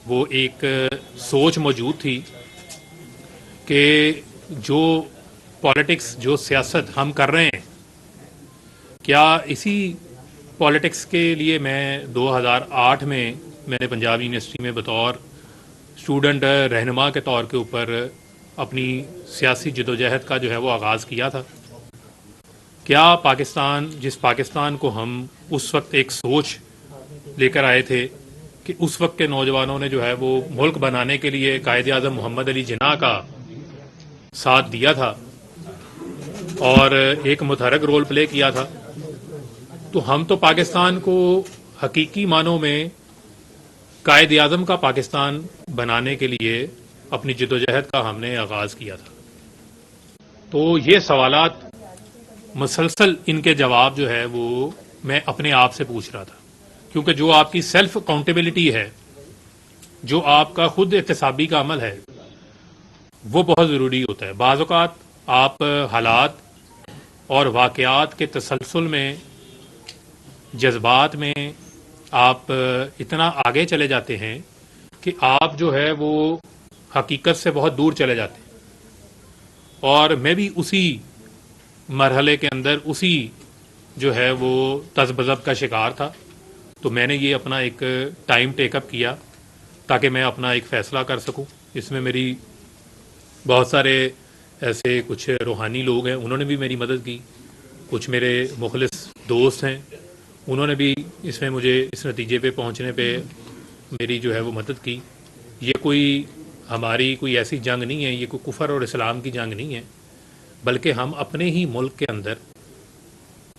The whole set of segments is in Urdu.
وہ ایک سوچ موجود تھی کہ جو پالیٹکس، جو سیاست ہم کر رہے ہیں، کیا اسی پالیٹکس کے لیے میں 2008 میں نے پنجاب یونیورسٹی میں بطور اسٹوڈنٹ رہنما کے طور کے اوپر اپنی سیاسی جدوجہد کا جو ہے وہ آغاز کیا تھا. کیا پاکستان، جس پاکستان کو ہم اس وقت ایک سوچ لے کر آئے تھے کہ اس وقت کے نوجوانوں نے جو ہے وہ ملک بنانے کے لیے قائد اعظم محمد علی جناح کا ساتھ دیا تھا اور ایک متحرک رول پلے کیا تھا، تو ہم تو پاکستان کو حقیقی معنوں میں قائد اعظم کا پاکستان بنانے کے لیے اپنی جدوجہد کا ہم نے آغاز کیا تھا. تو یہ سوالات مسلسل، ان کے جواب جو ہے وہ میں اپنے آپ سے پوچھ رہا تھا، کیونکہ جو آپ کی سیلف اکاؤنٹیبلٹی ہے، جو آپ کا خود احتسابی کا عمل ہے، وہ بہت ضروری ہوتا ہے. بعض اوقات آپ حالات اور واقعات کے تسلسل میں، جذبات میں آپ اتنا آگے چلے جاتے ہیں کہ آپ جو ہے وہ حقیقت سے بہت دور چلے جاتے ہیں. اور میں بھی اسی مرحلے کے اندر، اسی جو ہے وہ تذبذب کا شکار تھا. تو میں نے یہ اپنا ایک ٹائم ٹیک اپ کیا تاکہ میں اپنا ایک فیصلہ کر سکوں. اس میں میری بہت سارے ایسے کچھ روحانی لوگ ہیں، انہوں نے بھی میری مدد کی. کچھ میرے مخلص دوست ہیں، انہوں نے بھی اس میں مجھے اس نتیجے پہ پہنچنے پہ میری جو ہے وہ مدد کی. یہ کوئی ہماری کوئی ایسی جنگ نہیں ہے، یہ کوئی کفر اور اسلام کی جنگ نہیں ہے، بلکہ ہم اپنے ہی ملک کے اندر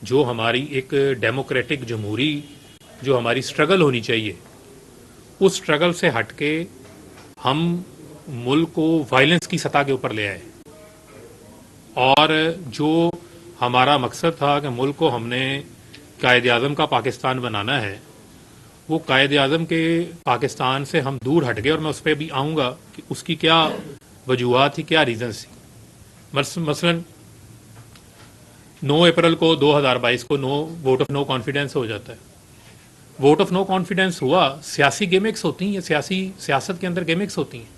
جو ہماری ایک ڈیموکریٹک جمہوری جو ہماری سٹرگل ہونی چاہیے، اس سٹرگل سے ہٹ کے ہم ملک کو وائلنس کی سطح کے اوپر لے آئے. اور جو ہمارا مقصد تھا کہ ملک کو ہم نے قائد اعظم کا پاکستان بنانا ہے، وہ قائد اعظم کے پاکستان سے ہم دور ہٹ گئے. اور میں اس پہ بھی آؤں گا کہ اس کی کیا وجوہات تھی، کیا ریزنس تھی. مثلا 9 اپریل کو 2022 کو ووٹ آف نو کانفیڈنس ہو جاتا ہے. ووٹ آف نو کانفیڈنس ہوا، سیاسی گیمکس ہوتی ہیں، سیاست کے اندر گیمکس ہوتی ہیں.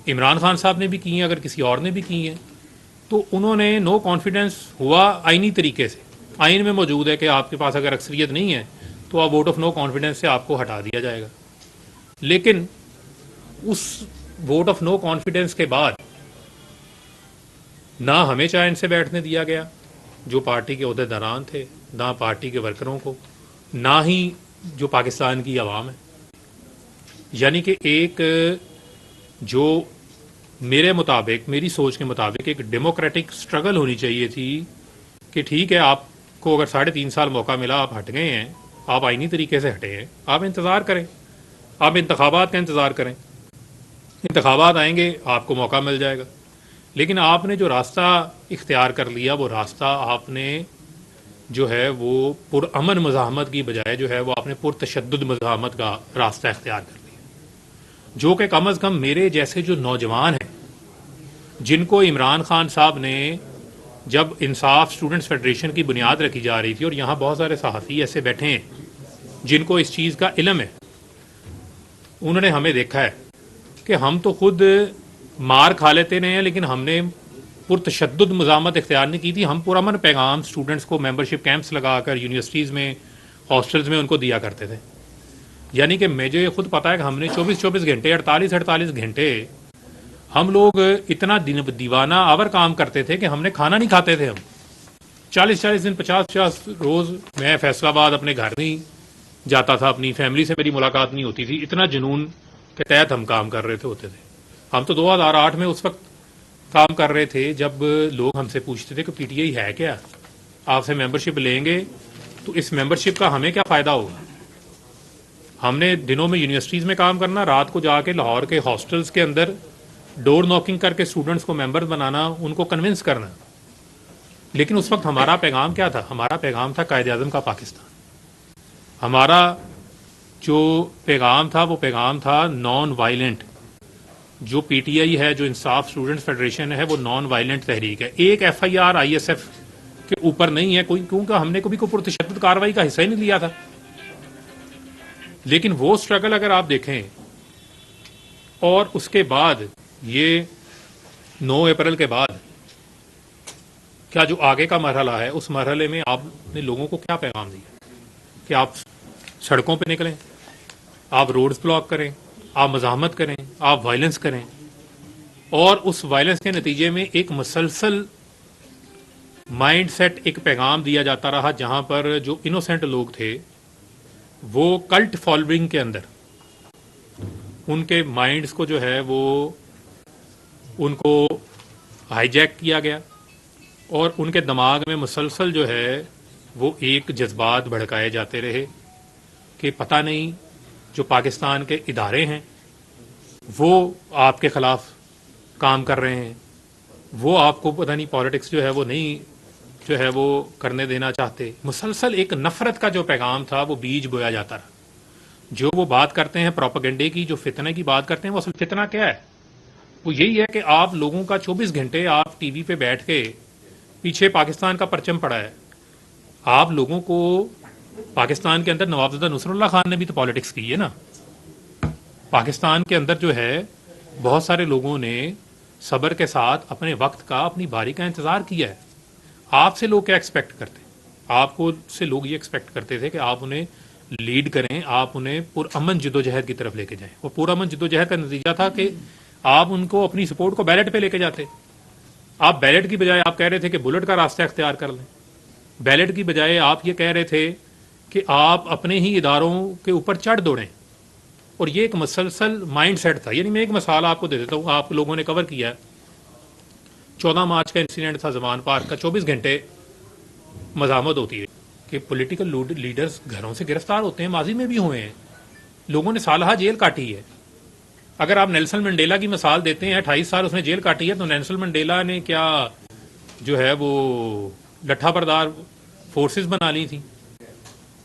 عمران خان صاحب نے بھی کی ہیں، اگر کسی اور نے بھی کی ہیں، تو انہوں نے نو کانفیڈنس ہوا آئینی طریقے سے. آئین میں موجود ہے کہ آپ کے پاس اگر اکثریت نہیں ہے تو آپ ووٹ آف نو کانفیڈنس سے آپ کو ہٹا دیا جائے گا. لیکن اس ووٹ آف نو کانفیڈنس کے بعد نہ ہمیں چین سے بیٹھنے دیا گیا جو پارٹی کے عہدیداران تھے، نہ پارٹی کے ورکروں کو، نہ ہی جو پاکستان کی عوام ہے. یعنی کہ ایک جو میرے مطابق، میری سوچ کے مطابق ایک ڈیموکریٹک سٹرگل ہونی چاہیے تھی کہ ٹھیک ہے، آپ کو اگر 3.5 سال موقع ملا، آپ ہٹ گئے ہیں، آپ آئینی طریقے سے ہٹے ہیں، آپ انتظار کریں، آپ انتخابات کا انتظار کریں. انتخابات آئیں گے، آپ کو موقع مل جائے گا. لیکن آپ نے جو راستہ اختیار کر لیا، وہ راستہ آپ نے جو ہے وہ پرامن مزاحمت کی بجائے جو ہے وہ آپ نے پرتشدد مزاحمت کا راستہ اختیار کر لیا، جو کہ کم از کم میرے جیسے جو نوجوان ہیں، جن کو عمران خان صاحب نے جب انصاف اسٹوڈنٹس فیڈریشن کی بنیاد رکھی جا رہی تھی، اور یہاں بہت سارے صحافی ایسے بیٹھے ہیں جن کو اس چیز کا علم ہے، انہوں نے ہمیں دیکھا ہے کہ ہم تو خود مار کھا لیتے رہے ہیں، لیکن ہم نے پرتشدد مزاحمت اختیار نہیں کی تھی. ہم پرامن پیغام اسٹوڈنٹس کو ممبرشپ کیمپس لگا کر یونیورسٹیز میں، ہاسٹلز میں ان کو دیا کرتے تھے. یعنی کہ مجھے خود پتا ہے کہ ہم نے 24 گھنٹے، 48 گھنٹے ہم لوگ اتنا دیوانہ آور کام کرتے تھے کہ ہم نے کھانا نہیں کھاتے تھے. ہم 40 دن، 50 روز میں فیصل آباد اپنے گھر نہیں جاتا تھا، اپنی فیملی سے میری ملاقات نہیں ہوتی تھی. اتنا جنون کے تحت ہم کام کر رہے ہوتے تھے. ہم تو 2008 میں اس وقت کام کر رہے تھے جب لوگ ہم سے پوچھتے تھے کہ پی ٹی آئی ہے کیا، آپ سے ممبرشپ لیں گے تو اس ممبرشپ کا ہمیں کیا فائدہ ہوگا. ہم نے دنوں میں یونیورسٹیز میں کام کرنا، رات کو جا کے لاہور کے ہاسٹلز کے اندر ڈور ناکنگ کر کے اسٹوڈنٹس کو ممبر بنانا، ان کو کنونس کرنا. لیکن اس وقت ہمارا پیغام کیا تھا؟ ہمارا پیغام تھا قائد اعظم کا پاکستان. ہمارا جو پیغام تھا وہ پیغام تھا نان وائلنٹ. جو پی ٹی آئی ہے، جو انصاف اسٹوڈنٹس فیڈریشن ہے، وہ نان وائلنٹ تحریک ہے. ایک F I R I S F کے اوپر نہیں ہے کوئی، کیونکہ ہم نے کبھی کوئی پرتشدد کارروائی کا حصہ ہی نہیں لیا تھا. لیکن وہ سٹرگل اگر آپ دیکھیں اور اس کے بعد یہ 9 اپریل کے بعد کیا جو آگے کا مرحلہ ہے اس مرحلے میں آپ نے لوگوں کو کیا پیغام دیا کہ آپ سڑکوں پہ نکلیں, آپ روڈز بلاک کریں, آپ مزاحمت کریں, آپ وائلنس کریں, اور اس وائلنس کے نتیجے میں ایک مسلسل مائنڈ سیٹ, ایک پیغام دیا جاتا رہا جہاں پر جو انوسینٹ لوگ تھے وہ کلٹ فالوئنگ کے اندر ان کے مائنڈز کو جو ہے وہ ان کو ہائی جیک کیا گیا اور ان کے دماغ میں مسلسل جو ہے وہ ایک جذبات بھڑکائے جاتے رہے کہ پتہ نہیں جو پاکستان کے ادارے ہیں وہ آپ کے خلاف کام کر رہے ہیں, وہ آپ کو پتہ نہیں پالیٹکس جو ہے وہ نہیں جو ہے وہ کرنے دینا چاہتے. مسلسل ایک نفرت کا جو پیغام تھا وہ بیج بویا جاتا رہا. جو وہ بات کرتے ہیں پروپیگنڈے کی, جو فتنے کی بات کرتے ہیں, وہ اصل فتنہ کیا ہے؟ وہ یہی ہے کہ آپ لوگوں کا 24 گھنٹے آپ ٹی وی پہ بیٹھ کے پیچھے پاکستان کا پرچم پڑا ہے. آپ لوگوں کو پاکستان کے اندر نوابزادہ نصر اللہ خان نے بھی تو پالیٹکس کی ہے نا. پاکستان کے اندر جو ہے بہت سارے لوگوں نے صبر کے ساتھ اپنے وقت کا, اپنی باری کا انتظار کیا ہے. آپ سے لوگ کیا ایکسپیکٹ کرتے ہیں؟ آپ کو سے لوگ یہ ایکسپیکٹ کرتے تھے کہ آپ انہیں لیڈ کریں, آپ انہیں پرامن جدوجہد کی طرف لے کے جائیں. وہ پرامن جدوجہد کا نتیجہ تھا کہ آپ ان کو اپنی سپورٹ کو بیلٹ پہ لے کے جاتے. آپ بیلٹ کی بجائے آپ کہہ رہے تھے کہ بلٹ کا راستہ اختیار کر لیں. بیلٹ کی بجائے آپ یہ کہہ رہے تھے کہ آپ اپنے ہی اداروں کے اوپر چڑھ دوڑیں. اور یہ ایک مسلسل مائنڈ سیٹ تھا. یعنی میں ایک مثال آپ کو دے دیتا ہوں, آپ لوگوں نے کور کیا ہے. 14 مارچ کا انسیڈنٹ تھا زمان پارک کا. 24 گھنٹے مزاحمت ہوتی ہے کہ پولیٹیکل لیڈرز گھروں سے گرفتار ہوتے ہیں, ماضی میں بھی ہوئے ہیں, لوگوں نے سالہ جیل کاٹی ہے. اگر آپ نیلسن منڈیلا کی مثال دیتے ہیں, 28 سال اس نے جیل کاٹی ہے, تو نیلسن منڈیلا نے کیا جو ہے وہ لٹھا بردار فورسز بنا لی تھی؟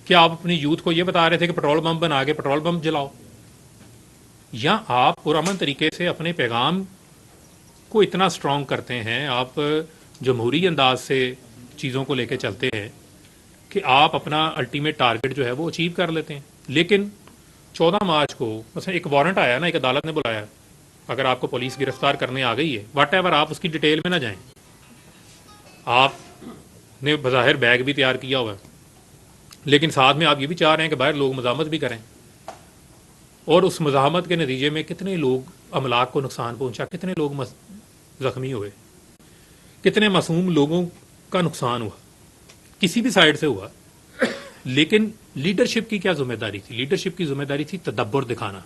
کیا آپ اپنی یوتھ کو یہ بتا رہے تھے کہ پٹرول بم بنا کے پٹرول بم جلاؤ؟ یا آپ پرامن طریقے سے اپنے پیغام کو اتنا اسٹرانگ کرتے ہیں, آپ جمہوری انداز سے چیزوں کو لے کے چلتے ہیں کہ آپ اپنا الٹیمیٹ ٹارگٹ جو ہے وہ اچیو کر لیتے ہیں. لیکن 14 مارچ کو مثلا ایک وارنٹ آیا نا, ایک عدالت نے بلایا, اگر آپ کو پولیس گرفتار کرنے آ گئی ہے واٹ ایور, آپ اس کی ڈیٹیل میں نہ جائیں. آپ نے بظاہر بیگ بھی تیار کیا ہوا ہے, لیکن ساتھ میں آپ یہ بھی چاہ رہے ہیں کہ باہر لوگ مزاحمت بھی کریں, اور اس مزاحمت کے نتیجے میں کتنے لوگ املاک کو نقصان پہنچا, کتنے لوگ زخمی ہوئے, کتنے معصوم لوگوں کا نقصان ہوا, کسی بھی سائڈ سے ہوا. لیکن لیڈرشپ کی کیا ذمہ داری تھی؟ لیڈرشپ کی ذمہ داری تھی تدبر دکھانا.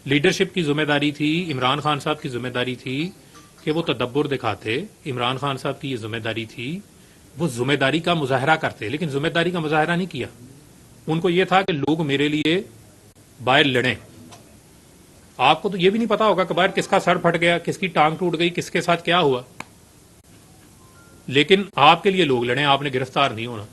لیڈرشپ کی ذمہ داری تھی, عمران خان صاحب کی ذمہ داری تھی کہ وہ تدبر دکھاتے. عمران خان صاحب کی یہ ذمہ داری تھی, وہ ذمہ داری کا مظاہرہ کرتے, لیکن ذمہ داری کا مظاہرہ نہیں کیا. ان کو یہ تھا کہ لوگ میرے لیے باہر لڑیں. آپ کو تو یہ بھی نہیں پتا ہوگا کہ باہر کس کا سر پھٹ گیا, کس کی ٹانگ ٹوٹ گئی, کس کے ساتھ کیا ہوا, لیکن آپ کے لیے لوگ لڑیں, آپ نے گرفتار نہیں ہونا.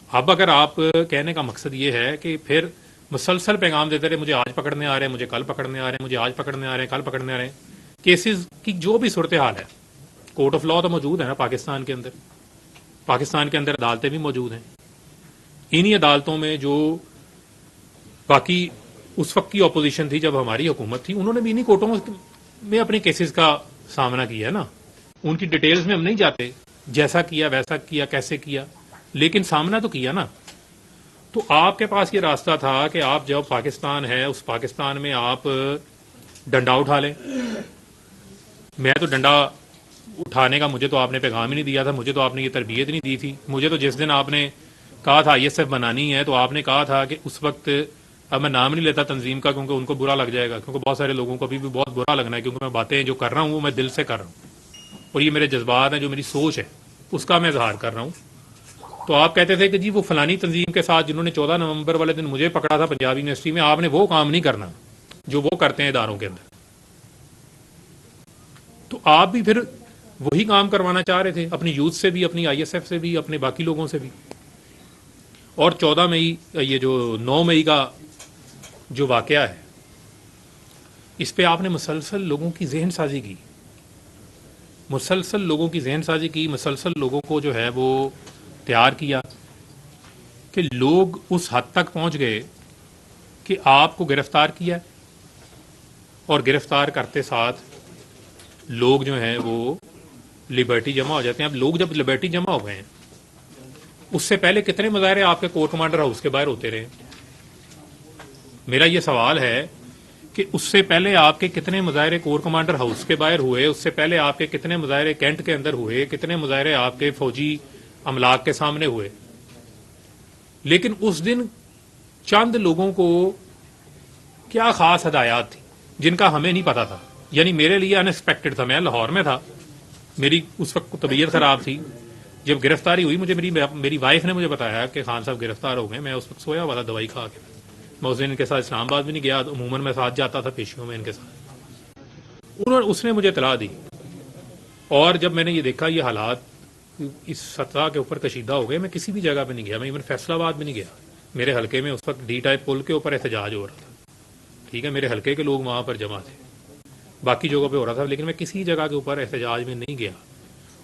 اب اگر آپ کہنے کا مقصد یہ ہے کہ پھر مسلسل پیغام دیتے رہے, مجھے آج پکڑنے آ رہے ہیں, مجھے کل پکڑنے آ رہے ہیں, مجھے آج پکڑنے آ رہے ہیں, کل پکڑنے آ رہے ہیں. کیسز کی جو بھی صورتحال ہے, کورٹ آف لا تو موجود ہے نا پاکستان کے اندر, پاکستان کے اندر عدالتیں بھی موجود ہیں. انہی عدالتوں میں جو باقی اس وقت کی اپوزیشن تھی جب ہماری حکومت تھی, انہوں نے بھی انہی کورٹوں میں اپنے کیسز کا سامنا کیا ہے نا. ان کی ڈیٹیلز میں ہم نہیں جاتے, جیسا کیا ویسا کیا کیسے کیا, لیکن سامنا تو کیا نا. تو آپ کے پاس یہ راستہ تھا کہ آپ جب پاکستان ہے اس پاکستان میں آپ ڈنڈا اٹھا لیں. میں تو ڈنڈا اٹھانے کا مجھے تو آپ نے پیغام ہی نہیں دیا تھا, مجھے تو آپ نے یہ تربیت نہیں دی تھی. مجھے تو جس دن آپ نے کہا تھا ISF بنانی ہے تو آپ نے کہا تھا کہ اس وقت, اب میں نام نہیں لیتا تنظیم کا کیونکہ ان کو برا لگ جائے گا, کیونکہ بہت سارے لوگوں کو ابھی بھی بہت برا لگنا ہے, کیونکہ میں باتیں جو کر رہا ہوں وہ میں دل سے کر رہا ہوں, اور یہ میرے جذبات ہیں, جو میری سوچ ہے اس کا میں اظہار کر رہا ہوں. تو آپ کہتے تھے کہ جی وہ فلانی تنظیم کے ساتھ جنہوں نے 14 نومبر والے دن مجھے پکڑا تھا پنجاب یونیورسٹی میں, آپ نے وہ کام نہیں کرنا جو وہ کرتے ہیں اداروں کے اندر. تو آپ بھی پھر وہی کام کروانا چاہ رہے تھے اپنی یوتھ سے بھی, اپنی ISF سے بھی, اپنے باقی لوگوں سے بھی. اور 14 مئی, یہ جو 9 مئی کا جو واقعہ ہے, اس پہ آپ نے مسلسل لوگوں کی ذہن سازی کی, مسلسل لوگوں کی ذہن سازی کی, مسلسل لوگوں کو جو ہے وہ تیار کیا کہ لوگ اس حد تک پہنچ گئے کہ آپ کو گرفتار کیا ہے اور گرفتار کرتے ساتھ لوگ جو ہیں وہ لبرٹی جمع ہو جاتے ہیں. اب لوگ جب لبرٹی جمع ہو گئے ہیں، اس سے پہلے کتنے مظاہرے آپ کے کور کمانڈر ہاؤس کے باہر ہوتے رہے؟ میرا یہ سوال ہے کہ اس سے پہلے آپ کے کتنے مظاہرے کور کمانڈر ہاؤس کے باہر ہوئے، اس سے پہلے آپ کے کتنے مظاہرے کینٹ کے اندر ہوئے، کتنے مظاہرے آپ کے فوجی املاک کے سامنے ہوئے. لیکن اس دن چند لوگوں کو کیا خاص ہدایات تھی جن کا ہمیں نہیں پتا تھا. یعنی میرے لیے ان ایکسپیکٹڈ تھا. میں لاہور میں تھا، میری اس وقت طبیعت خراب تھی. جب گرفتاری ہوئی مجھے میری وائف نے مجھے بتایا کہ خان صاحب گرفتار ہو گئے. میں اس وقت سویا ہوا تھا دوائی کھا کے. میں اس دن ان کے ساتھ اسلام آباد بھی نہیں گیا. عموماً میں ساتھ جاتا تھا پیشیوں میں ان کے ساتھ. اس نے مجھے اطلاع دی، اور جب میں نے یہ دیکھا یہ حالات اس سطح کے اوپر کشیدہ ہو گئے، میں کسی بھی جگہ پہ نہیں گیا. میں ایون فیصلہ آباد بھی نہیں گیا. میرے حلقے میں اس وقت ڈی ٹائپ پل کے اوپر احتجاج ہو رہا تھا. ٹھیک ہے، میرے حلقے کے لوگ وہاں پر جمع تھے، باقی جگہوں پہ ہو رہا تھا، لیکن میں کسی جگہ کے اوپر احتجاج میں نہیں گیا.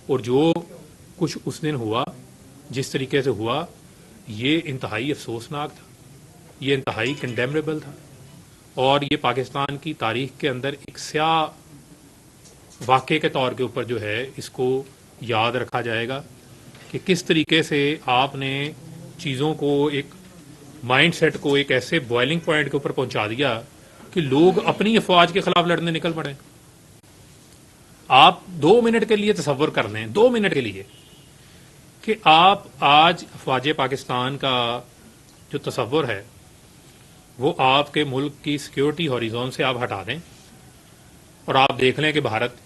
اور جو کچھ اس دن ہوا، جس طریقے سے ہوا، یہ انتہائی افسوسناک تھا، یہ انتہائی کنڈیمنیبل تھا، اور یہ پاکستان کی تاریخ کے اندر ایک سیاہ واقعے کے طور کے اوپر جو ہے اس کو یاد رکھا جائے گا کہ کس طریقے سے آپ نے چیزوں کو ایک مائنڈ سیٹ کو ایک ایسے بوائلنگ پوائنٹ کے اوپر پہنچا دیا کہ لوگ اپنی افواج کے خلاف لڑنے نکل پڑے. آپ 2 منٹ کے لیے تصور کر لیں، 2 منٹ کے لیے، کہ آپ آج افواج پاکستان کا جو تصور ہے وہ آپ کے ملک کی سیکیورٹی ہاریزون سے آپ ہٹا دیں، اور آپ دیکھ لیں کہ بھارت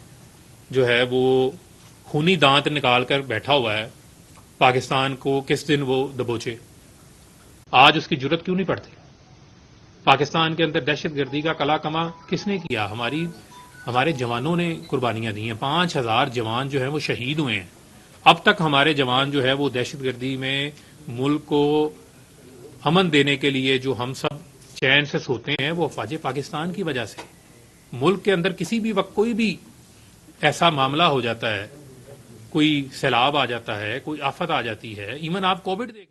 جو ہے وہ خونی دانت نکال کر بیٹھا ہوا ہے پاکستان کو کس دن وہ دبوچے. آج اس کی جرت کیوں نہیں پڑتی؟ پاکستان کے اندر دہشت گردی کا کلا کما کس نے کیا؟ ہمارے جوانوں نے قربانیاں دی ہیں. 5000 جوان جو ہیں وہ شہید ہوئے ہیں. اب تک ہمارے جوان جو ہے وہ دہشت گردی میں ملک کو امن دینے کے لیے جو ہم سب چین سے سوتے ہیں وہ افواج پاکستان کی وجہ سے. ملک کے اندر کسی بھی وقت کوئی بھی ایسا معاملہ ہو جاتا ہے، کوئی سیلاب آ جاتا ہے، کوئی آفت آ جاتی ہے، ایون آپ کووڈ دیکھ لیں.